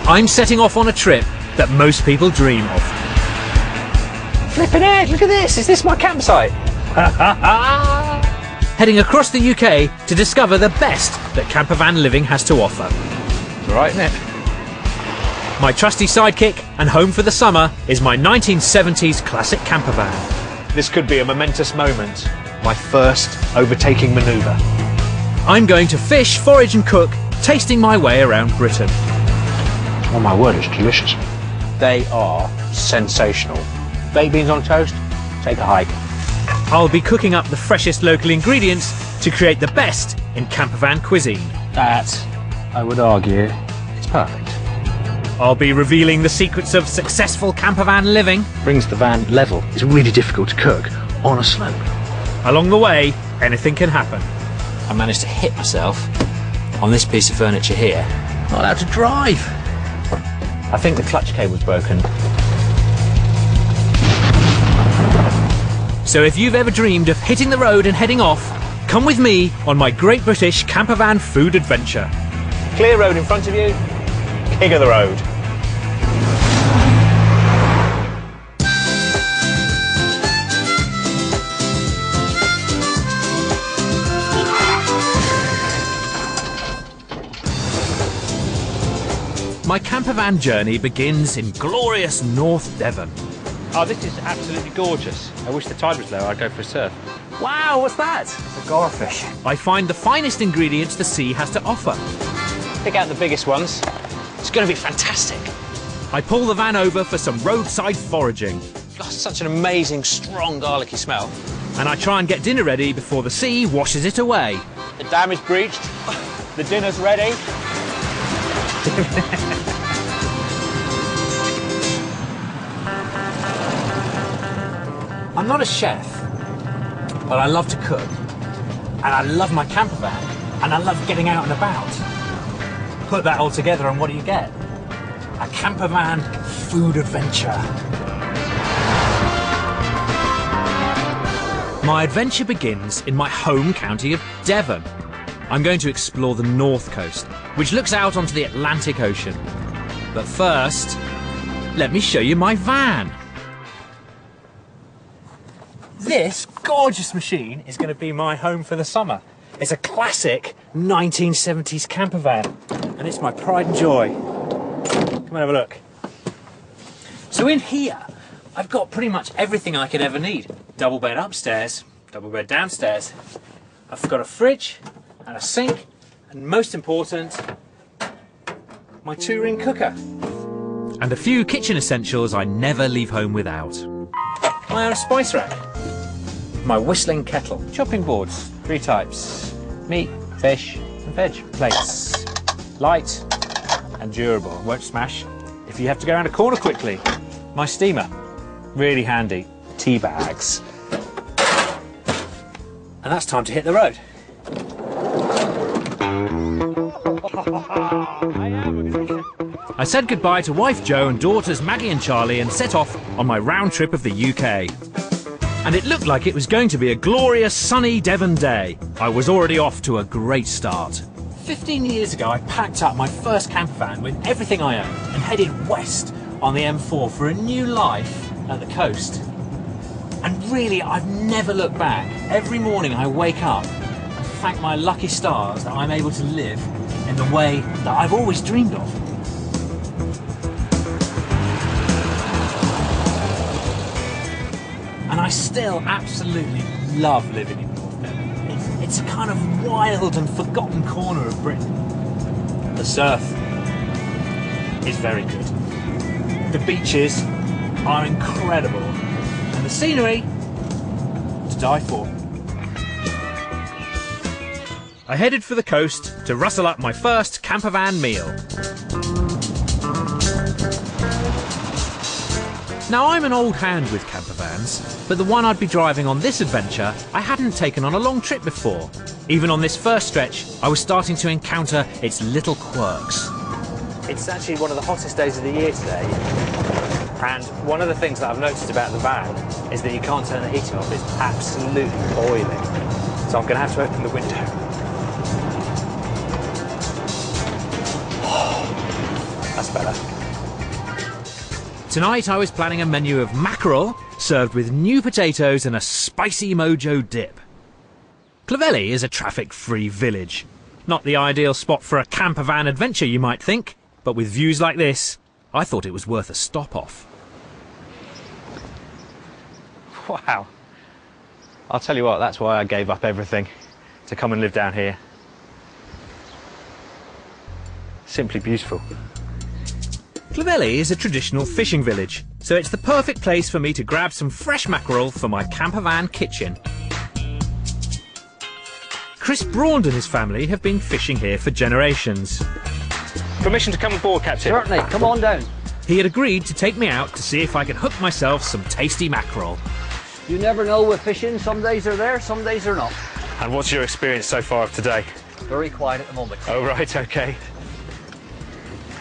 I'm setting off on a trip that most people dream of. Flippin' heck, look at this! Is this my campsite? Heading across the UK to discover the best that campervan living has to offer. It's alright, isn't it? My trusty sidekick and home for the summer is my 1970s classic campervan. This could be a momentous moment. My first overtaking manoeuvre. I'm going to fish, forage and cook, tasting my way around Britain. Oh my word, it's delicious. They are sensational. Baked beans on toast, take a hike. I'll be cooking up the freshest local ingredients to create the best in campervan cuisine. That, I would argue, is perfect. I'll be revealing the secrets of successful campervan living. Brings the van level. It's really difficult to cook on a slope. Along the way, anything can happen. I managed to hit myself on this piece of furniture here. Not allowed to drive. I think the clutch cable's broken. So if you've ever dreamed of hitting the road and heading off, come with me on my Great British campervan food adventure. Clear road in front of you, king of the road. My campervan journey begins in glorious North Devon. Oh, this is absolutely gorgeous. I wish the tide was low, I'd go for a surf. Wow, what's that? It's a gorefish. I find the finest ingredients the sea has to offer. Pick out the biggest ones. It's going to be fantastic. I pull the van over for some roadside foraging. God, such an amazing, strong, garlicky smell. And I try and get dinner ready before the sea washes it away. The dam is breached. The dinner's ready. I'm not a chef, but I love to cook. And I love my campervan. And I love getting out and about. Put that all together and what do you get? A campervan food adventure. My adventure begins in my home county of Devon. I'm going to explore the north coast, which looks out onto the Atlantic Ocean. But first, let me show you my van. This gorgeous machine is going to be my home for the summer. It's a classic 1970s campervan, and it's my pride and joy. Come and have a look. So in here, I've got pretty much everything I could ever need. Double bed upstairs, double bed downstairs. I've got a fridge and a sink, and most important, my 2-ring cooker. And a few kitchen essentials I never leave home without. My own spice rack. My whistling kettle. Chopping boards, 3 types. Meat, fish, and veg. Plates. Light and durable. Won't smash if you have to go around a corner quickly. My steamer. Really handy. Tea bags. And that's time to hit the road. I said goodbye to wife Jo and daughters Maggie and Charlie and set off on my round trip of the UK. And it looked like it was going to be a glorious sunny Devon day. I was already off to a great start. 15 years ago, I packed up my first campervan with everything I owned and headed west on the M4 for a new life at the coast. And really, I've never looked back. Every morning I wake up and thank my lucky stars that I'm able to live in the way that I've always dreamed of. And I still absolutely love living in North Devon. It's a kind of wild and forgotten corner of Britain. The surf is very good. The beaches are incredible. And the scenery, to die for. I headed for the coast to rustle up my first campervan meal. Now, I'm an old hand with campervans, but the one I'd be driving on this adventure I hadn't taken on a long trip before. Even on this first stretch, I was starting to encounter its little quirks. It's actually one of the hottest days of the year today. And one of the things that I've noticed about the van is that you can't turn the heating off. It's absolutely boiling. So I'm going to have to open the window. That's better. Tonight I was planning a menu of mackerel served with new potatoes and a spicy mojo dip. Clovelly is a traffic-free village. Not the ideal spot for a campervan adventure, you might think, but with views like this, I thought it was worth a stop-off. Wow. I'll tell you what, that's why I gave up everything to come and live down here. Simply beautiful. Clovelly is a traditional fishing village, so it's the perfect place for me to grab some fresh mackerel for my campervan kitchen. Chris Braund and his family have been fishing here for generations. Permission to come aboard, Captain? Certainly, come on down. He had agreed to take me out to see if I could hook myself some tasty mackerel. You never know with fishing, some days are there, some days are not. And what's your experience so far of today? Very quiet at the moment. Oh, right, okay.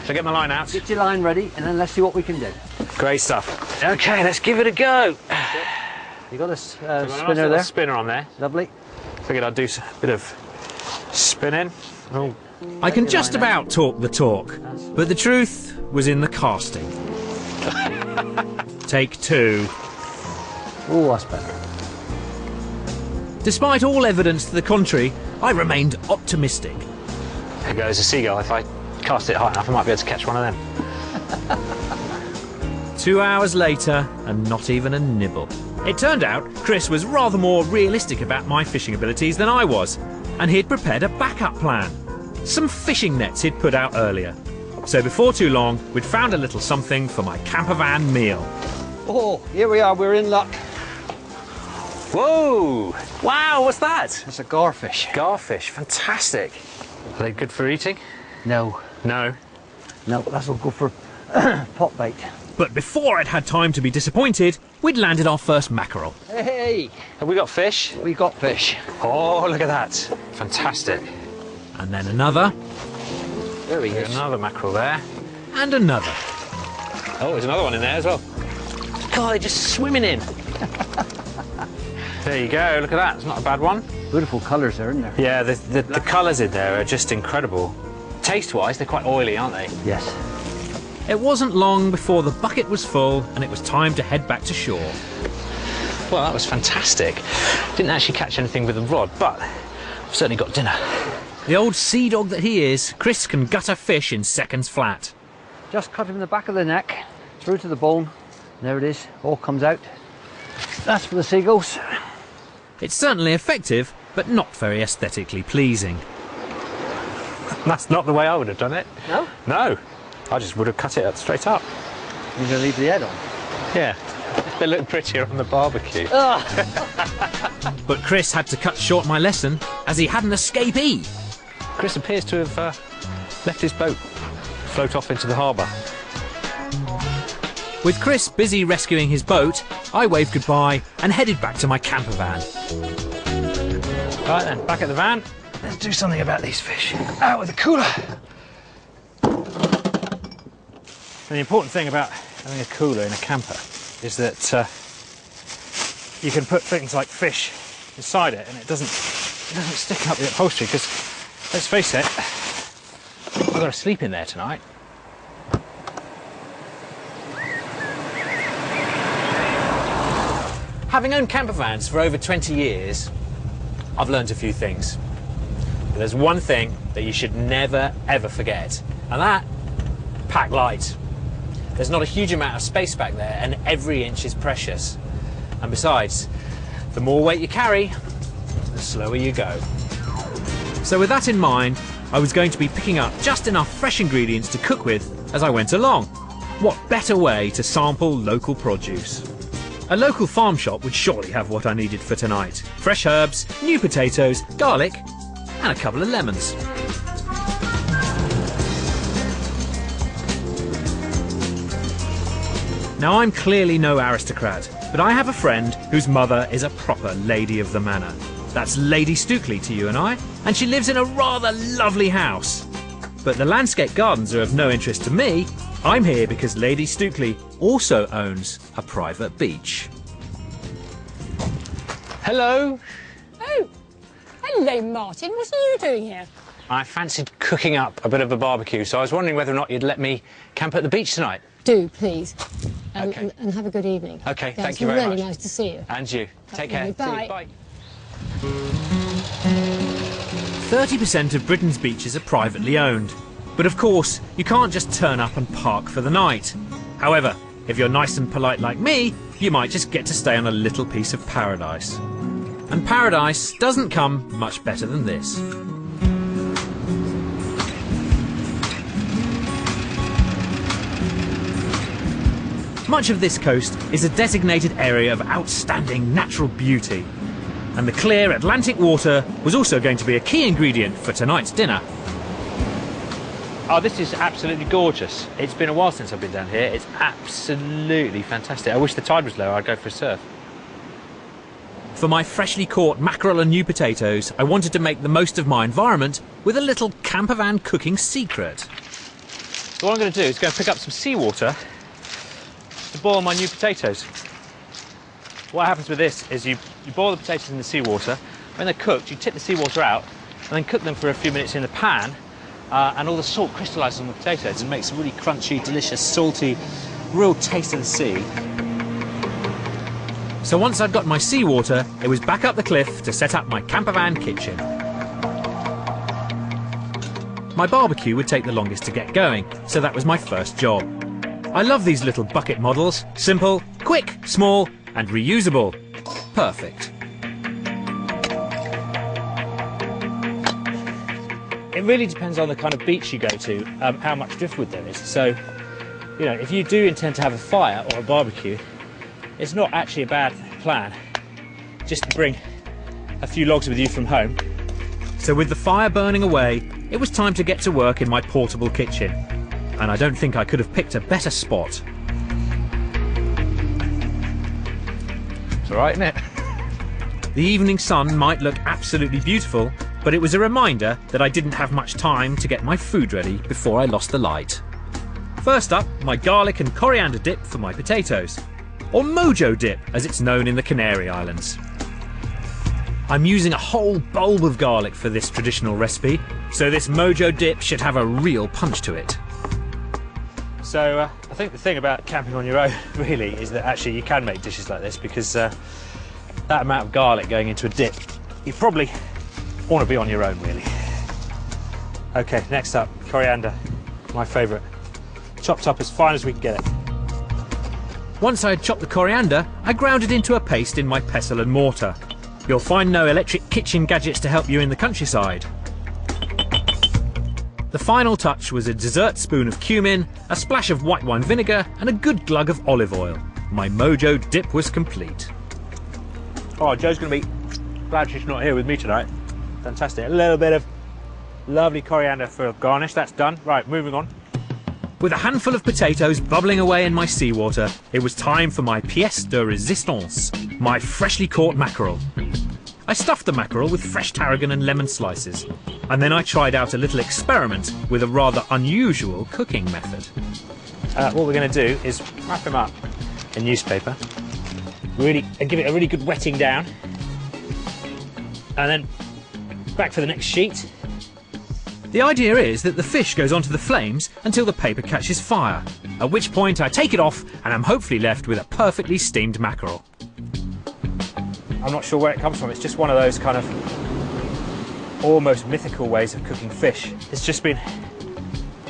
Shall I get my line out? Get your line ready and then let's see what we can do. Great stuff. Okay, let's give it a go. You got a Got a spinner nice there? spinner on there. Lovely. Figured I'd do a bit of spinning. Oh. I can just about talk the talk, but the truth was in the casting. Take two. Oh, that's better. Despite all evidence to the contrary, I remained optimistic. There goes a seagull. If I cast it high enough, I might be able to catch one of them. 2 hours later, and not even a nibble. It turned out Chris was rather more realistic about my fishing abilities than I was, and he'd prepared a backup plan. Some fishing nets he'd put out earlier. So before too long, we'd found a little something for my campervan meal. Oh, here we are, we're in luck. Whoa! Wow, what's that? It's a garfish. Garfish, fantastic. Are they good for eating? No. No. No, that'll go for pot bait. But before I'd had time to be disappointed, we'd landed our first mackerel. Hey, Have we got fish? we got fish. Oh, look at that. Fantastic. And then another, There he is. Another mackerel there. and another. Oh, there's another one in there as well. God, they're just swimming in. There you go, look at that. It's not a bad one. Beautiful colours there, isn't there? Yeah, the colours in there are just incredible. Taste-wise, they're quite oily, aren't they? Yes. It wasn't long before the bucket was full and it was time to head back to shore. Well, that was fantastic. Didn't actually catch anything with the rod, but I've certainly got dinner. The old sea dog that he is, Chris can gut a fish in seconds flat. Just cut him in the back of the neck, through to the bone. There it is, all comes out. That's for the seagulls. It's certainly effective, but not very aesthetically pleasing. That's not the way I would have done it. No? No. I just would have cut it straight up. You're going to leave the head on? Yeah. They look prettier on the barbecue. But Chris had to cut short my lesson as he had an escapee. Chris appears to have left his boat float off into the harbour. With Chris busy rescuing his boat, I waved goodbye and headed back to my campervan. Right then, back at the van. Let's do something about these fish. Out with the cooler. And the important thing about having a cooler in a camper is that you can put things like fish inside it and it doesn't stick up the upholstery, because let's face it, I've got to sleep in there tonight. Having owned campervans for over 20 years, I've learned a few things. But there's one thing that you should never, ever forget, and that, pack light. There's not a huge amount of space back there, and every inch is precious. And besides, the more weight you carry, the slower you go. So with that in mind, I was going to be picking up just enough fresh ingredients to cook with as I went along. What better way to sample local produce? A local farm shop would surely have what I needed for tonight. Fresh herbs, new potatoes, garlic, and a couple of lemons. Now, I'm clearly no aristocrat, but I have a friend whose mother is a proper lady of the manor. That's Lady Stukely to you and I, and she lives in a rather lovely house. But the landscape gardens are of no interest to me. I'm here because Lady Stukely also owns a private beach. Hello. Oh, hello, Martin. What are you doing here? I fancied cooking up a bit of a barbecue, so I was wondering whether or not you'd let me camp at the beach tonight. Do, please. Okay. And have a good evening. Okay, Yeah, thank you very much. It's really nice to see you. And you. Take care. Bye. Bye. 30% of Britain's beaches are privately owned. But of course, you can't just turn up and park for the night. However, if you're nice and polite like me, you might just get to stay on a little piece of paradise. And paradise doesn't come much better than this. Much of this coast is a designated area of outstanding natural beauty. And the clear Atlantic water was also going to be a key ingredient for tonight's dinner. Oh, this is absolutely gorgeous. It's been a while since I've been down here. It's absolutely fantastic. I wish the tide was lower, I'd go for a surf. For my freshly caught mackerel and new potatoes, I wanted to make the most of my environment with a little campervan cooking secret. So what I'm going to do is go and pick up some seawater to boil my new potatoes. What happens with this is you boil the potatoes in the seawater. When they're cooked, you tip the seawater out and then cook them for a few minutes in the pan, and all the salt crystallises on the potatoes and makes a really crunchy, delicious, salty, real taste of the sea. So once I'd got my seawater, it was back up the cliff to set up my campervan kitchen. My barbecue would take the longest to get going, so that was my first job. I love these little bucket models. Simple, quick, small, and reusable. Perfect. It really depends on the kind of beach you go to, how much driftwood there is. So, you know, if you do intend to have a fire or a barbecue, it's not actually a bad plan just to bring a few logs with you from home. So with the fire burning away, it was time to get to work in my portable kitchen. And I don't think I could have picked a better spot. It's all right, isn't it? The evening sun might look absolutely beautiful, but it was a reminder that I didn't have much time to get my food ready before I lost the light. First up, my garlic and coriander dip for my potatoes, or mojo dip as it's known in the Canary Islands. I'm using a whole bulb of garlic for this traditional recipe, so this mojo dip should have a real punch to it. So I think the thing about camping on your own really is that actually you can make dishes like this, because that amount of garlic going into a dip, you probably want to be on your own really. Okay, next up, coriander, my favourite. Chopped up as fine as we can get it. Once I had chopped the coriander, I ground it into a paste in my pestle and mortar. You'll find no electric kitchen gadgets to help you in the countryside. The final touch was a dessert spoon of cumin, a splash of white wine vinegar, and a good glug of olive oil. My mojo dip was complete. Oh, Joe's going to be glad she's not here with me tonight. Fantastic. A little bit of lovely coriander for garnish. That's done. Right, moving on. With a handful of potatoes bubbling away in my seawater, it was time for my pièce de résistance, my freshly caught mackerel. I stuffed the mackerel with fresh tarragon and lemon slices, and then I tried out a little experiment with a rather unusual cooking method. What we're going to do is wrap him up in newspaper, and give it a really good wetting down, and then back for the next sheet. The idea is that the fish goes onto the flames until the paper catches fire, at which point I take it off and I'm hopefully left with a perfectly steamed mackerel. I'm not sure where it comes from, it's just one of those kind of almost mythical ways of cooking fish. It's just been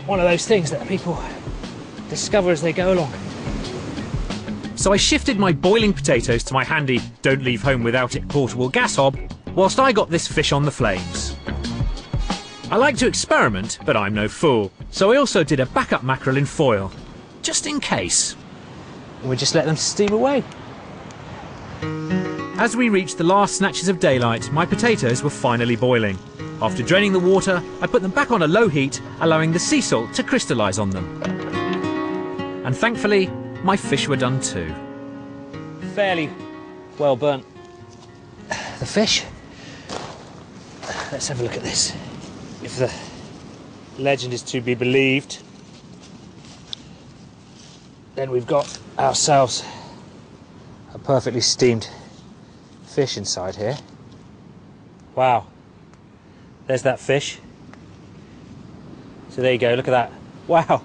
one of those things that people discover as they go along. So I shifted my boiling potatoes to my handy don't leave home without it portable gas hob, whilst I got this fish on the flames. I like to experiment, but I'm no fool, so I also did a backup mackerel in foil, just in case. And we just let them steam away. As we reached the last snatches of daylight, my potatoes were finally boiling. After draining the water, I put them back on a low heat, allowing the sea salt to crystallise on them. And thankfully, my fish were done too. Fairly well burnt. The fish. Let's have a look at this. If the legend is to be believed, then we've got ourselves a perfectly steamed fish inside here. Wow, there's that fish. So there you go, look at that. Wow,